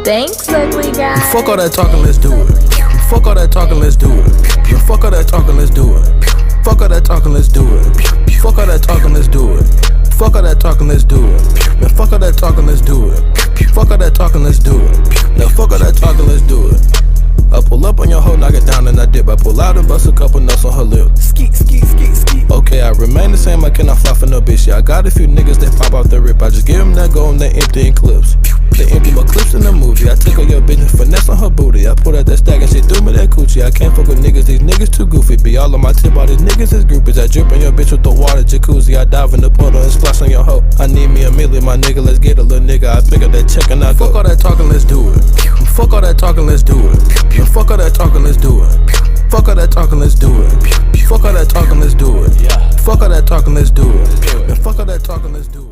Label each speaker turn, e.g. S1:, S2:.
S1: Thanks, ugly guy.
S2: Fuck all that talking, let's do it. Fuck all that talking, let's do it. Fuck all that talking, let's do it. Fuck all that talking, let's do it. Fuck all that talking, let's do it. Fuck all that talking, let's do it. Man, fuck all that talking, let's do it. Fuck all that talking, let's do it. Now fuck all that talking, let's do it. I pull up on your hoe, knock it down, and I dip. I pull out and bust a couple nuts on her lip. Skeet, skeet, skeet, skeet. Okay, I remain the same, I cannot fly for no bitch. Yeah, I got a few niggas that pop out the rip. I just give them that gold and they empty in clips. They empty my clips in the movie. I took on your bitch and finesse on her booty. I pulled out that stack and she threw me that coochie. I can't fuck with niggas, these niggas too goofy. Be all on my tip, all these niggas is groupies. I drip on your bitch with the water jacuzzi. I dive in the puddle and splash on your hoe. I need me a million, my nigga, let's get a little nigga. I pick up that check and I go. Fuck all that talking, let's do it. Fuck all that talking, let's do it. Fuck all that talking, let's do it. Fuck all that talking, let's do it. Fuck all that talking, let's do it. Fuck all that talking, let's do it. Fuck all that talking, let's do it.